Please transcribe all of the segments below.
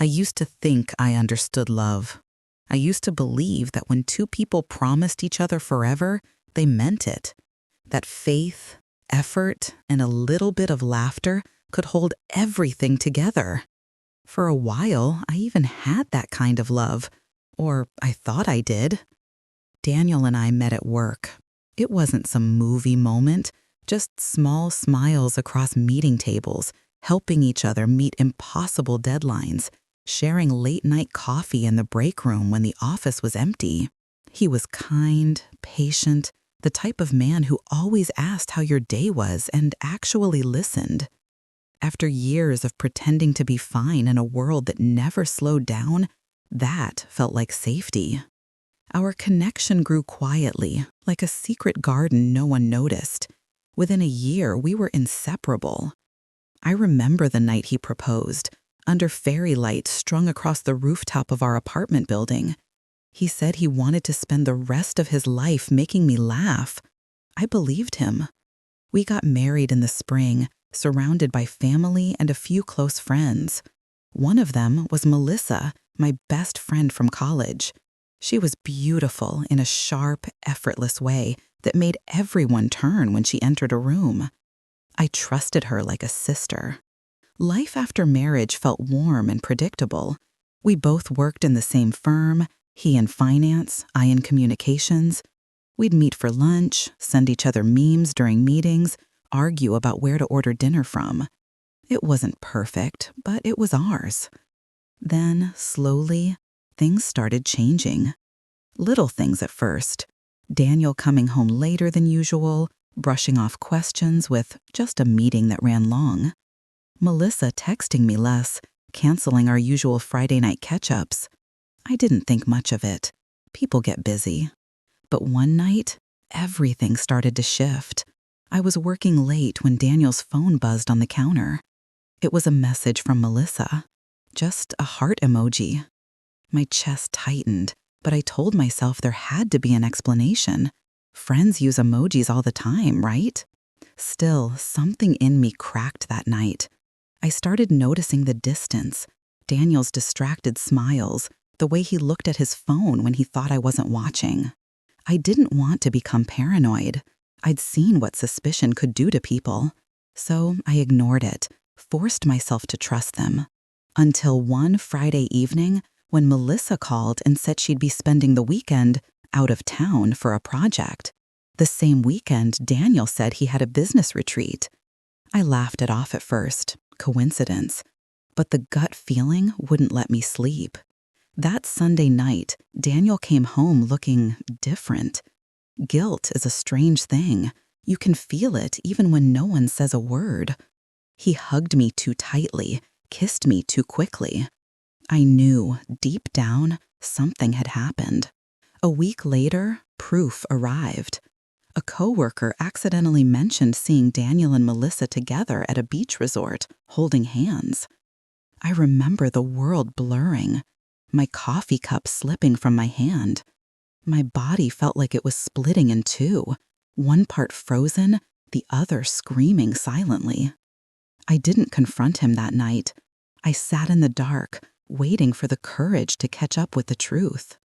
I used to think I understood love. I used to believe that when two people promised each other forever, they meant it. That faith, effort, and a little bit of laughter could hold everything together. For a while, I even had that kind of love, or I thought I did. Daniel and I met at work. It wasn't some movie moment, just small smiles across meeting tables, helping each other meet impossible deadlines, sharing late-night coffee in the break room when the office was empty. He was kind, patient, the type of man who always asked how your day was and actually listened. After years of pretending to be fine in a world that never slowed down, that felt like safety. Our connection grew quietly, like a secret garden no one noticed. Within a year, we were inseparable. I remember the night he proposed, under fairy lights strung across the rooftop of our apartment building. He said he wanted to spend the rest of his life making me laugh. I believed him. We got married in the spring, surrounded by family and a few close friends. One of them was Melissa, my best friend from college. She was beautiful in a sharp, effortless way that made everyone turn when she entered a room. I trusted her like a sister. Life after marriage felt warm and predictable. We both worked in the same firm, he in finance, I in communications. We'd meet for lunch, send each other memes during meetings, argue about where to order dinner from. It wasn't perfect, but it was ours. Then, slowly, things started changing. Little things at first. Daniel coming home later than usual, brushing off questions with just a meeting that ran long. Melissa texting me less, canceling our usual Friday night catch-ups. I didn't think much of it. People get busy. But one night, everything started to shift. I was working late when Daniel's phone buzzed on the counter. It was a message from Melissa. Just a heart emoji. My chest tightened, but I told myself there had to be an explanation. Friends use emojis all the time, right? Still, something in me cracked that night. I started noticing the distance, Daniel's distracted smiles, the way he looked at his phone when he thought I wasn't watching. I didn't want to become paranoid. I'd seen what suspicion could do to people. So I ignored it, forced myself to trust them. Until one Friday evening, when Melissa called and said she'd be spending the weekend out of town for a project. The same weekend, Daniel said he had a business retreat. I laughed it off at first, coincidence, but the gut feeling wouldn't let me sleep. That Sunday night, Daniel came home looking different. Guilt is a strange thing. You can feel it even when no one says a word. He hugged me too tightly, kissed me too quickly. I knew, deep down, something had happened. A week later, proof arrived. A coworker accidentally mentioned seeing Daniel and Melissa together at a beach resort, holding hands. I remember the world blurring, my coffee cup slipping from my hand. My body felt like it was splitting in two, one part frozen, the other screaming silently. I didn't confront him that night. I sat in the dark, waiting for the courage to catch up with the truth.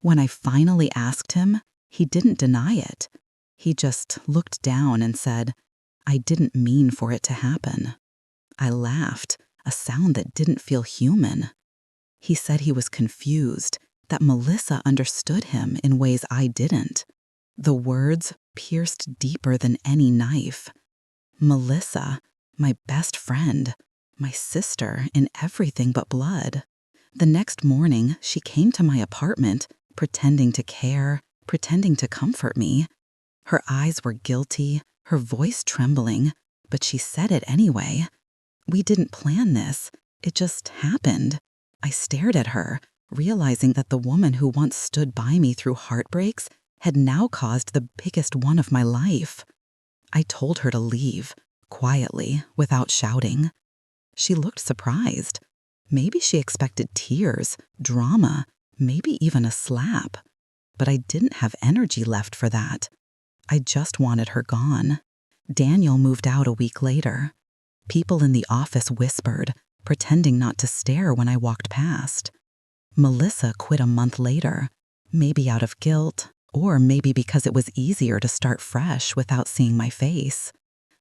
When I finally asked him, he didn't deny it. He just looked down and said, "I didn't mean for it to happen." I laughed, a sound that didn't feel human. He said he was confused, that Melissa understood him in ways I didn't. The words pierced deeper than any knife. Melissa, my best friend, my sister in everything but blood. The next morning, she came to my apartment, pretending to care, pretending to comfort me. Her eyes were guilty, her voice trembling, but she said it anyway. We didn't plan this. It just happened. I stared at her, realizing that the woman who once stood by me through heartbreaks had now caused the biggest one of my life. I told her to leave, quietly, without shouting. She looked surprised. Maybe she expected tears, drama, maybe even a slap. But I didn't have energy left for that. I just wanted her gone. Daniel moved out a week later. People in the office whispered, pretending not to stare when I walked past. Melissa quit a month later, maybe out of guilt, or maybe because it was easier to start fresh without seeing my face.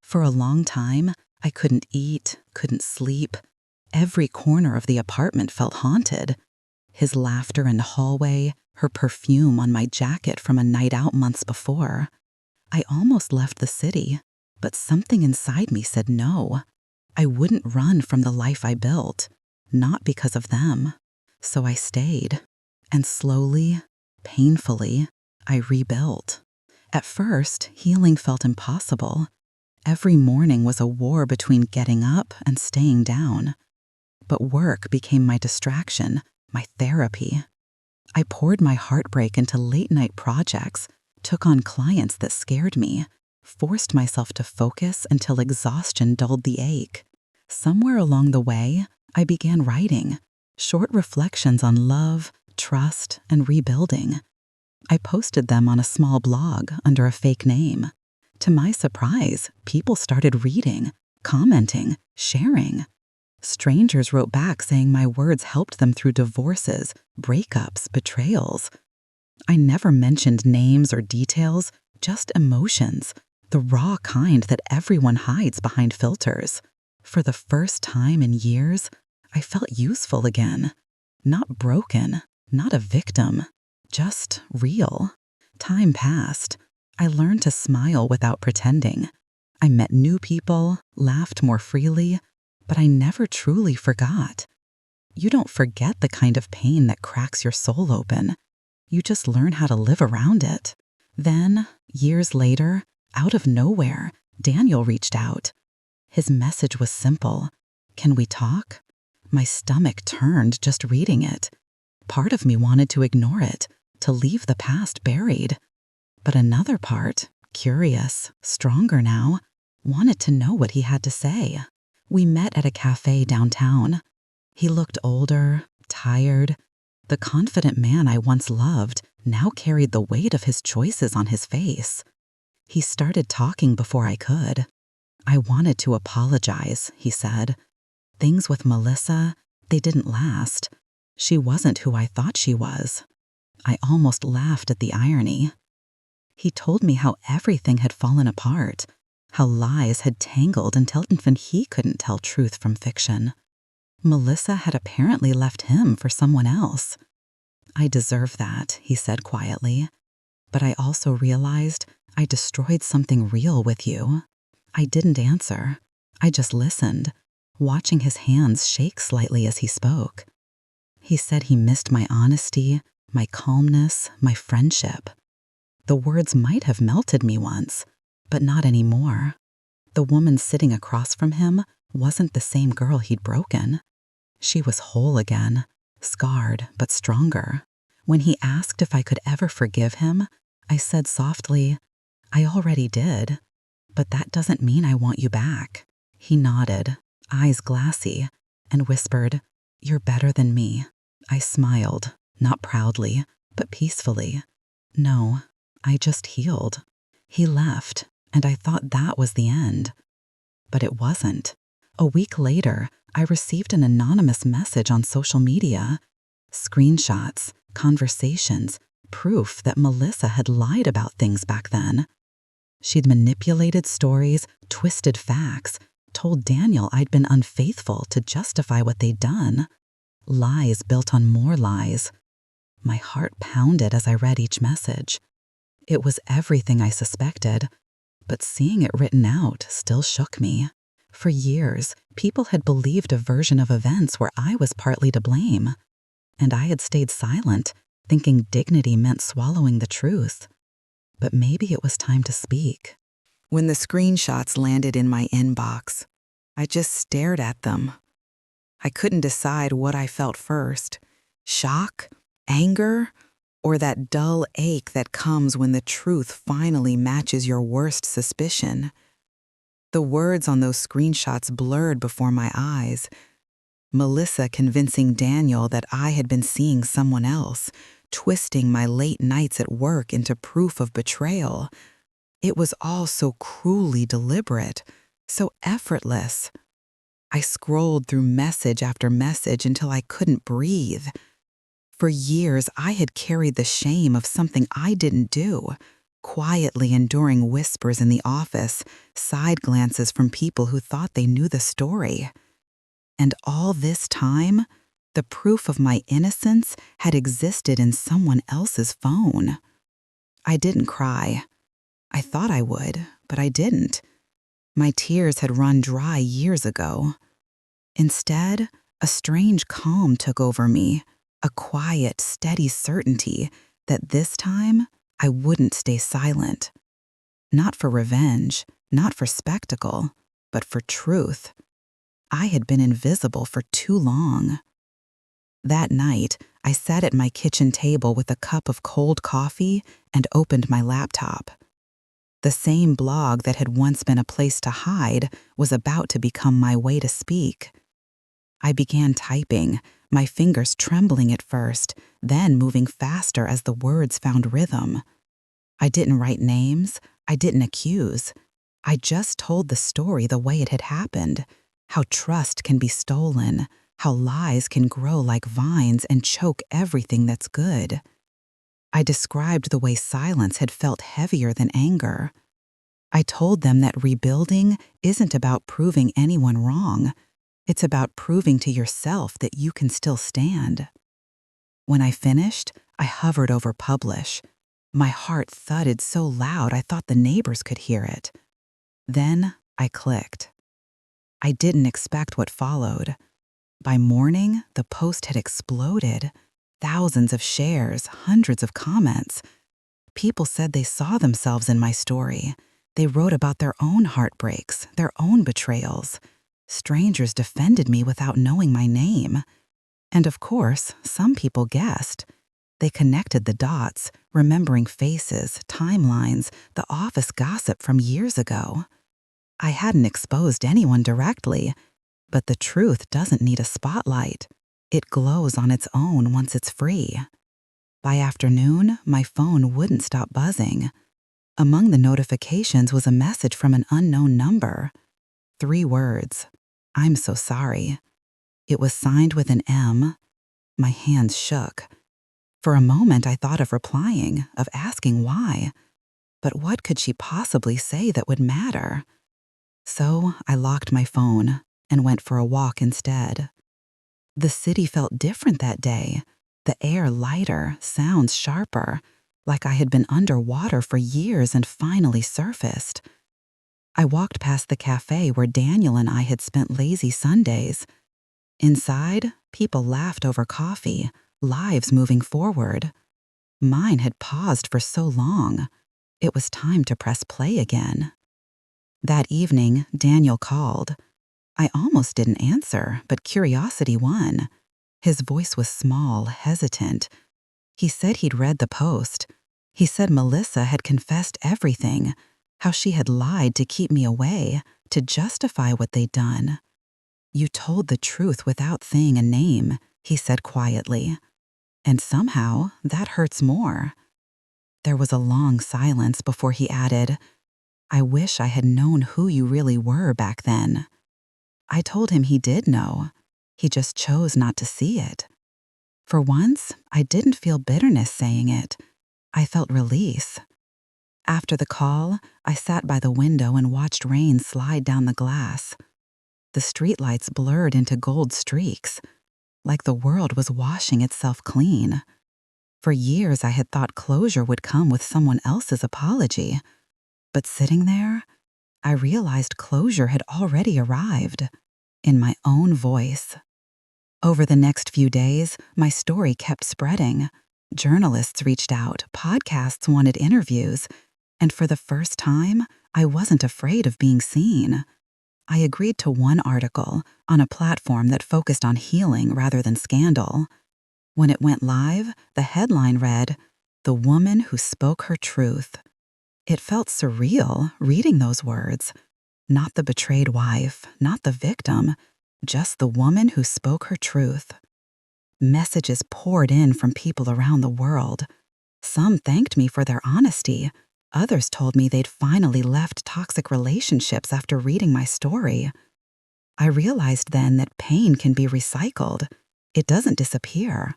For a long time, I couldn't eat, couldn't sleep. Every corner of the apartment felt haunted. His laughter in the hallway, her perfume on my jacket from a night out months before. I almost left the city, but something inside me said no. I wouldn't run from the life I built, not because of them. So I stayed, and slowly, painfully, I rebuilt. At first, healing felt impossible. Every morning was a war between getting up and staying down. But work became my distraction, my therapy. I poured my heartbreak into late-night projects, took on clients that scared me, forced myself to focus until exhaustion dulled the ache. Somewhere along the way, I began writing, short reflections on love, trust, and rebuilding. I posted them on a small blog under a fake name. To my surprise, people started reading, commenting, sharing. Strangers wrote back saying my words helped them through divorces, breakups, betrayals. I never mentioned names or details, just emotions, the raw kind that everyone hides behind filters. For the first time in years, I felt useful again. Not broken, not a victim, just real. Time passed. I learned to smile without pretending. I met new people, laughed more freely, but I never truly forgot. You don't forget the kind of pain that cracks your soul open. You just learn how to live around it. Then, years later, out of nowhere, Daniel reached out. His message was simple. "Can we talk?" My stomach turned just reading it. Part of me wanted to ignore it, to leave the past buried. But another part, curious, stronger now, wanted to know what he had to say. We met at a cafe downtown. He looked older, tired. The confident man I once loved now carried the weight of his choices on his face. He started talking before I could. "I wanted to apologize," he said. "Things with Melissa, they didn't last. She wasn't who I thought she was." I almost laughed at the irony. He told me how everything had fallen apart, how lies had tangled until even he couldn't tell truth from fiction. Melissa had apparently left him for someone else. "I deserve that," he said quietly. "But I also realized I destroyed something real with you." I didn't answer. I just listened, watching his hands shake slightly as he spoke. He said he missed my honesty, my calmness, my friendship. The words might have melted me once, but not anymore. The woman sitting across from him wasn't the same girl he'd broken. She was whole again, scarred but stronger. When he asked if I could ever forgive him, I said softly, "I already did, but that doesn't mean I want you back." He nodded, eyes glassy, and whispered, "You're better than me." I smiled, not proudly, but peacefully. "No, I just healed." He left, and I thought that was the end. But it wasn't. A week later, I received an anonymous message on social media. Screenshots, conversations, proof that Melissa had lied about things back then. She'd manipulated stories, twisted facts, told Daniel I'd been unfaithful to justify what they'd done. Lies built on more lies. My heart pounded as I read each message. It was everything I suspected, but seeing it written out still shook me. For years, people had believed a version of events where I was partly to blame. And I had stayed silent, thinking dignity meant swallowing the truth. But maybe it was time to speak. When the screenshots landed in my inbox, I just stared at them. I couldn't decide what I felt first: shock, anger, or that dull ache that comes when the truth finally matches your worst suspicion. The words on those screenshots blurred before my eyes. Melissa convincing Daniel that I had been seeing someone else, twisting my late nights at work into proof of betrayal. It was all so cruelly deliberate, so effortless. I scrolled through message after message until I couldn't breathe. For years, I had carried the shame of something I didn't do, quietly enduring whispers in the office, side glances from people who thought they knew the story. And all this time, the proof of my innocence had existed in someone else's phone. I didn't cry. I thought I would, but I didn't. My tears had run dry years ago. Instead, a strange calm took over me, a quiet, steady certainty that this time I wouldn't stay silent. Not for revenge, not for spectacle, but for truth. I had been invisible for too long. That night, I sat at my kitchen table with a cup of cold coffee and opened my laptop. The same blog that had once been a place to hide was about to become my way to speak. I began typing, my fingers trembling at first, then moving faster as the words found rhythm. I didn't write names, I didn't accuse. I just told the story the way it had happened, how trust can be stolen, how lies can grow like vines and choke everything that's good. I described the way silence had felt heavier than anger. I told them that rebuilding isn't about proving anyone wrong. It's about proving to yourself that you can still stand. When I finished, I hovered over publish. My heart thudded so loud I thought the neighbors could hear it. Then I clicked. I didn't expect what followed. By morning, the post had exploded. Thousands of shares, hundreds of comments. People said they saw themselves in my story. They wrote about their own heartbreaks, their own betrayals. Strangers defended me without knowing my name. And of course, some people guessed. They connected the dots, remembering faces, timelines, the office gossip from years ago. I hadn't exposed anyone directly, but the truth doesn't need a spotlight. It glows on its own once it's free. By afternoon, my phone wouldn't stop buzzing. Among the notifications was a message from an unknown number. 3 words. I'm so sorry. It was signed with an M. My hands shook. For a moment, I thought of replying, of asking why. But what could she possibly say that would matter? So I locked my phone and went for a walk instead. The city felt different that day. The air lighter, sounds sharper, like I had been underwater for years and finally surfaced. I walked past the cafe where Daniel and I had spent lazy Sundays. Inside, people laughed over coffee, lives moving forward. Mine had paused for so long. It was time to press play again. That evening, Daniel called. I almost didn't answer, but curiosity won. His voice was small, hesitant. He said he'd read the post. He said Melissa had confessed everything, how she had lied to keep me away, to justify what they'd done. You told the truth without saying a name, he said quietly. And somehow, that hurts more. There was a long silence before he added, I wish I had known who you really were back then. I told him he did know. He just chose not to see it. For once, I didn't feel bitterness saying it. I felt release. After the call, I sat by the window and watched rain slide down the glass. The streetlights blurred into gold streaks, like the world was washing itself clean. For years, I had thought closure would come with someone else's apology. But sitting there, I realized closure had already arrived, in my own voice. Over the next few days, my story kept spreading. Journalists reached out, podcasts wanted interviews, and for the first time, I wasn't afraid of being seen. I agreed to one article on a platform that focused on healing rather than scandal. When it went live, the headline read, "The Woman Who Spoke Her Truth." It felt surreal reading those words. Not the betrayed wife, not the victim, just the woman who spoke her truth. Messages poured in from people around the world. Some thanked me for their honesty. Others told me they'd finally left toxic relationships after reading my story. I realized then that pain can be recycled. It doesn't disappear,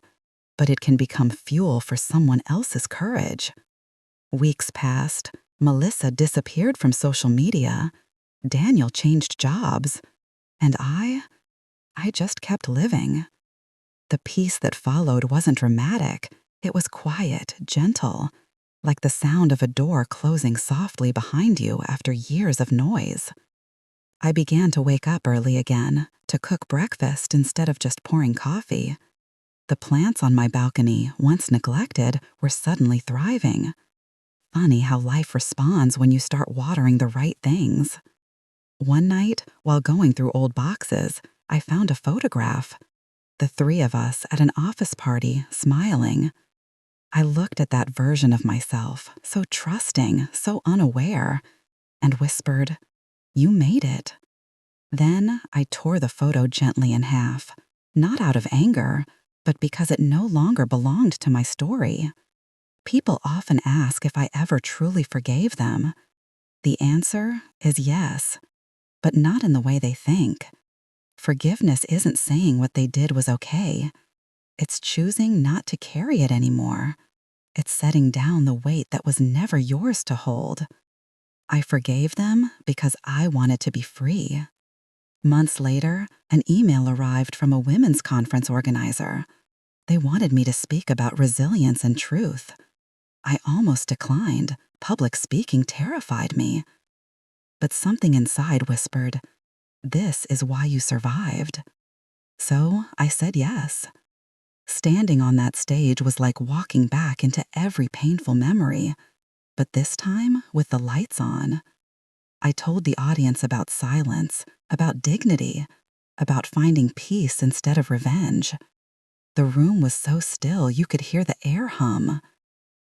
but it can become fuel for someone else's courage. Weeks passed. Melissa disappeared from social media. Daniel changed jobs. And I just kept living. The peace that followed wasn't dramatic. It was quiet, gentle, like the sound of a door closing softly behind you after years of noise. I began to wake up early again, to cook breakfast instead of just pouring coffee. The plants on my balcony, once neglected, were suddenly thriving. Funny how life responds when you start watering the right things. One night, while going through old boxes, I found a photograph. The three of us at an office party, smiling. I looked at that version of myself, so trusting, so unaware, and whispered, "You made it." Then I tore the photo gently in half, not out of anger, but because it no longer belonged to my story. People often ask if I ever truly forgave them. The answer is yes, but not in the way they think. Forgiveness isn't saying what they did was okay. It's choosing not to carry it anymore. It's setting down the weight that was never yours to hold. I forgave them because I wanted to be free. Months later, an email arrived from a women's conference organizer. They wanted me to speak about resilience and truth. I almost declined. Public speaking terrified me. But something inside whispered, "This is why you survived." So I said yes. Standing on that stage was like walking back into every painful memory, but this time with the lights on. I told the audience about silence, about dignity, about finding peace instead of revenge. The room was so still you could hear the air hum.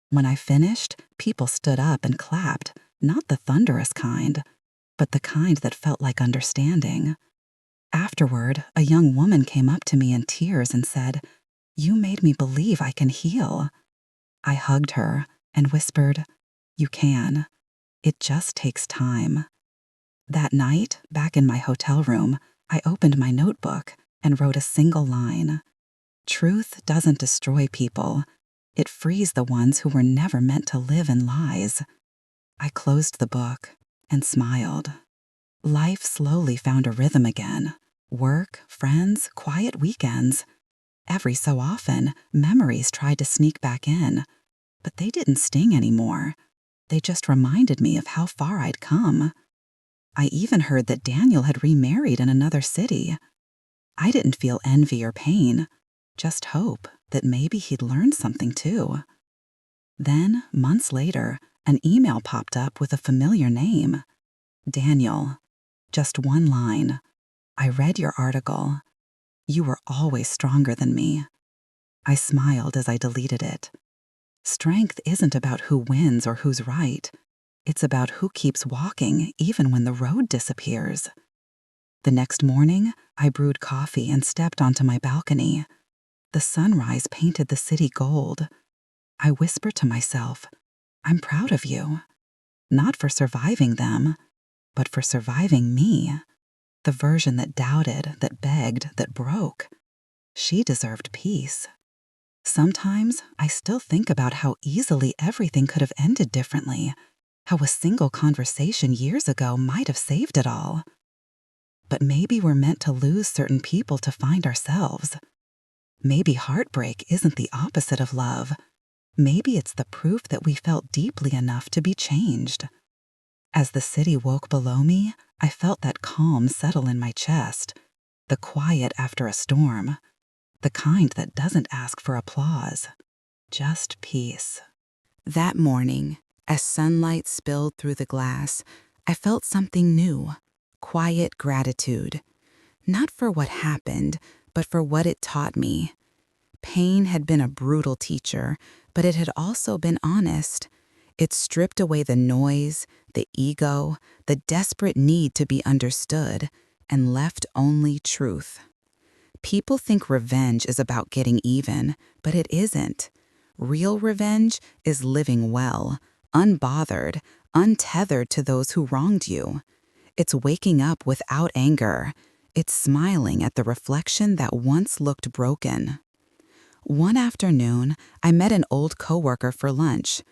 When I finished, people stood up and clapped, not the thunderous kind, but the kind that felt like understanding. Afterward, a young woman came up to me in tears and said, "You made me believe I can heal." I hugged her and whispered, "You can. It just takes time." That night, back in my hotel room, I opened my notebook and wrote a single line. Truth doesn't destroy people. It frees the ones who were never meant to live in lies. I closed the book and smiled. Life slowly found a rhythm again. Work, friends, quiet weekends. Every so often, memories tried to sneak back in, but they didn't sting anymore. They just reminded me of how far I'd come. I even heard that Daniel had remarried in another city. I didn't feel envy or pain, just hope that maybe he'd learned something too. Then, months later, an email popped up with a familiar name. Daniel. Just one line. "I read your article. You were always stronger than me." I smiled as I deleted it. Strength isn't about who wins or who's right. It's about who keeps walking even when the road disappears. The next morning, I brewed coffee and stepped onto my balcony. The sunrise painted the city gold. I whispered to myself, "I'm proud of you." Not for surviving them, but for surviving me. The version that doubted, that begged, that broke. She deserved peace. Sometimes I still think about how easily everything could have ended differently, how a single conversation years ago might have saved it all. But maybe we're meant to lose certain people to find ourselves. Maybe heartbreak isn't the opposite of love. Maybe it's the proof that we felt deeply enough to be changed. As the city woke below me, I felt that calm settle in my chest, the quiet after a storm, the kind that doesn't ask for applause, just peace. That morning, as sunlight spilled through the glass, I felt something new, quiet gratitude. Not for what happened, but for what it taught me. Pain had been a brutal teacher, but it had also been honest. It stripped away the noise, the ego, the desperate need to be understood, and left only truth. People think revenge is about getting even, but it isn't. Real revenge is living well, unbothered, untethered to those who wronged you. It's waking up without anger. It's smiling at the reflection that once looked broken. One afternoon, I met an old coworker for lunch.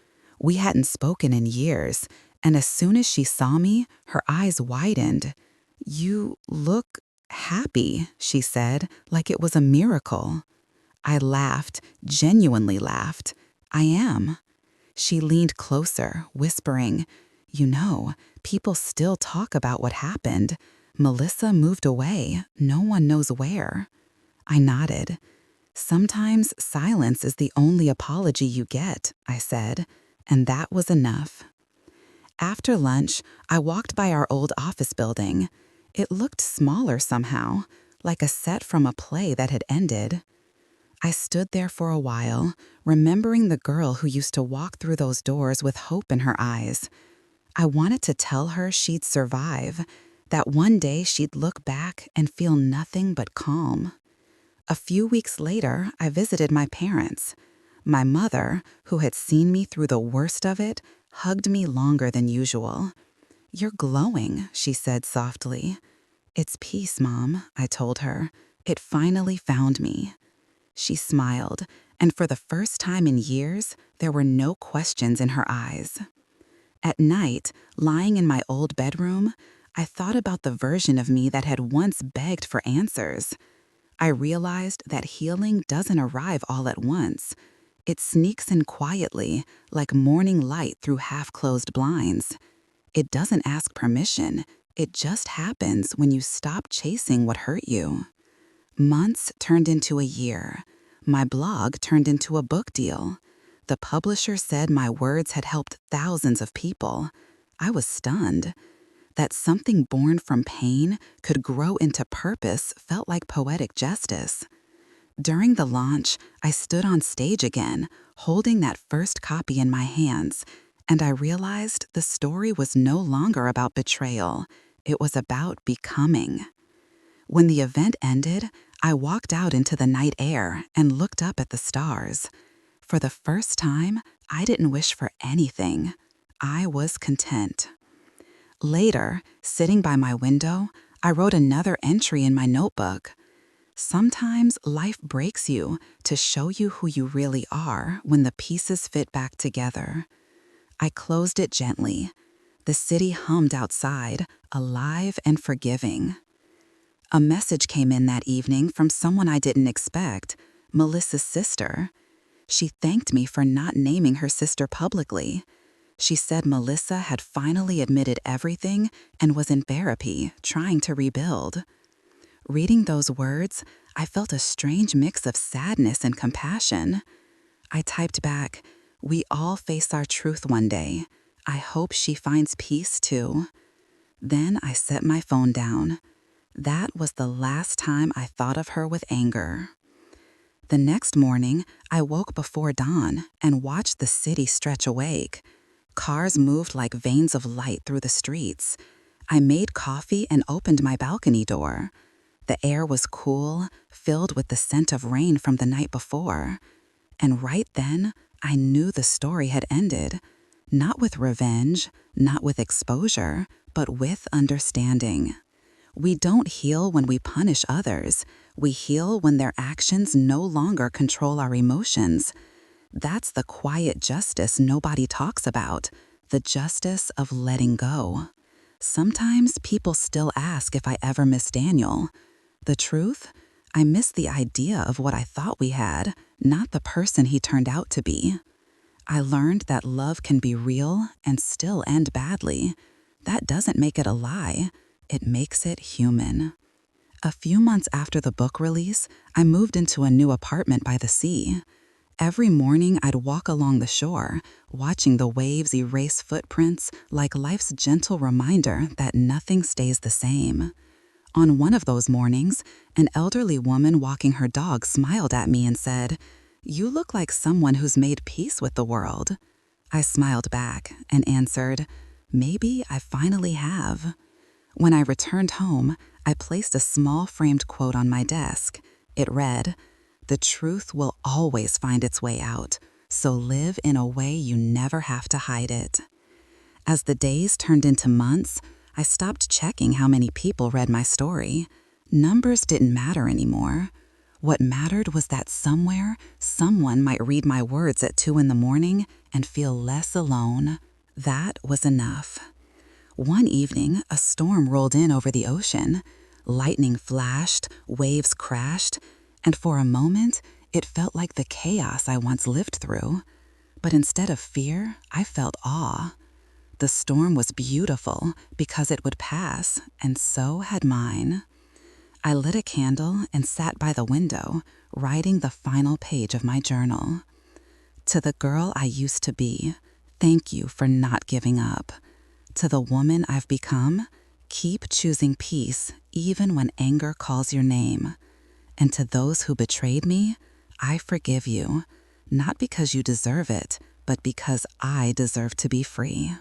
We hadn't spoken in years, and as soon as she saw me, her eyes widened. "You look happy," she said, like it was a miracle. I laughed, genuinely laughed. "I am." She leaned closer, whispering, "You know, people still talk about what happened. Melissa moved away. No one knows where." I nodded. "Sometimes silence is the only apology you get," I said, and that was enough. After lunch, I walked by our old office building. It looked smaller somehow, like a set from a play that had ended. I stood there for a while, remembering the girl who used to walk through those doors with hope in her eyes. I wanted to tell her she'd survive, that one day she'd look back and feel nothing but calm. A few weeks later, I visited my parents. My mother, who had seen me through the worst of it, hugged me longer than usual. "You're glowing," she said softly. "It's peace, Mom," I told her. "It finally found me." She smiled, and for the first time in years, there were no questions in her eyes. At night, lying in my old bedroom, I thought about the version of me that had once begged for answers. I realized that healing doesn't arrive all at once. It sneaks in quietly, like morning light through half-closed blinds. It doesn't ask permission. It just happens when you stop chasing what hurt you. Months turned into a year. My blog turned into a book deal. The publisher said my words had helped thousands of people. I was stunned. That something born from pain could grow into purpose felt like poetic justice. During the launch, I stood on stage again, holding that first copy in my hands, and I realized the story was no longer about betrayal. It was about becoming. When the event ended, I walked out into the night air and looked up at the stars. For the first time, I didn't wish for anything. I was content. Later, sitting by my window, I wrote another entry in my notebook. Sometimes life breaks you to show you who you really are when the pieces fit back together. I closed it gently. The city hummed outside, alive and forgiving. A message came in that evening from someone I didn't expect, Melissa's sister. She thanked me for not naming her sister publicly. She said Melissa had finally admitted everything and was in therapy, trying to rebuild. Reading those words, I felt a strange mix of sadness and compassion. I typed back, "We all face our truth one day. I hope she finds peace too." Then I set my phone down. That was the last time I thought of her with anger. The next morning, I woke before dawn and watched the city stretch awake. Cars moved like veins of light through the streets. I made coffee and opened my balcony door. The air was cool, filled with the scent of rain from the night before. And right then, I knew the story had ended. Not with revenge, not with exposure, but with understanding. We don't heal when we punish others. We heal when their actions no longer control our emotions. That's the quiet justice nobody talks about, the justice of letting go. Sometimes people still ask if I ever miss Daniel. The truth? I miss the idea of what I thought we had, not the person he turned out to be. I learned that love can be real and still end badly. That doesn't make it a lie. It makes it human. A few months after the book release, I moved into a new apartment by the sea. Every morning, I'd walk along the shore, watching the waves erase footprints like life's gentle reminder that nothing stays the same. On one of those mornings, an elderly woman walking her dog smiled at me and said, "You look like someone who's made peace with the world." I smiled back and answered, "Maybe I finally have." When I returned home, I placed a small framed quote on my desk. It read, "The truth will always find its way out, so live in a way you never have to hide it." As the days turned into months, I stopped checking how many people read my story. Numbers didn't matter anymore. What mattered was that somewhere, someone might read my words at 2 in the morning and feel less alone. That was enough. One evening, a storm rolled in over the ocean. Lightning flashed, waves crashed, and for a moment, it felt like the chaos I once lived through. But instead of fear, I felt awe. The storm was beautiful because it would pass, and so had mine. I lit a candle and sat by the window, writing the final page of my journal. To the girl I used to be, thank you for not giving up. To the woman I've become, keep choosing peace even when anger calls your name. And to those who betrayed me, I forgive you, not because you deserve it, but because I deserve to be free.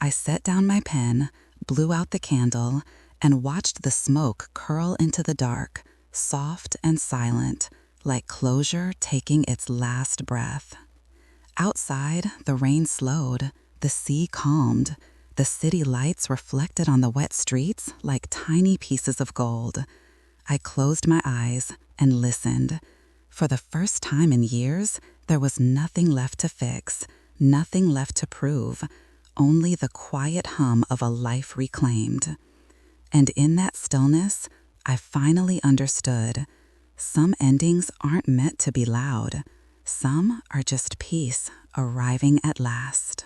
I set down my pen, blew out the candle, and watched the smoke curl into the dark, soft and silent, like closure taking its last breath. Outside, the rain slowed, the sea calmed, the city lights reflected on the wet streets like tiny pieces of gold. I closed my eyes and listened. For the first time in years, there was nothing left to fix, nothing left to prove, only the quiet hum of a life reclaimed. And in that stillness, I finally understood. Some endings aren't meant to be loud. Some are just peace arriving at last.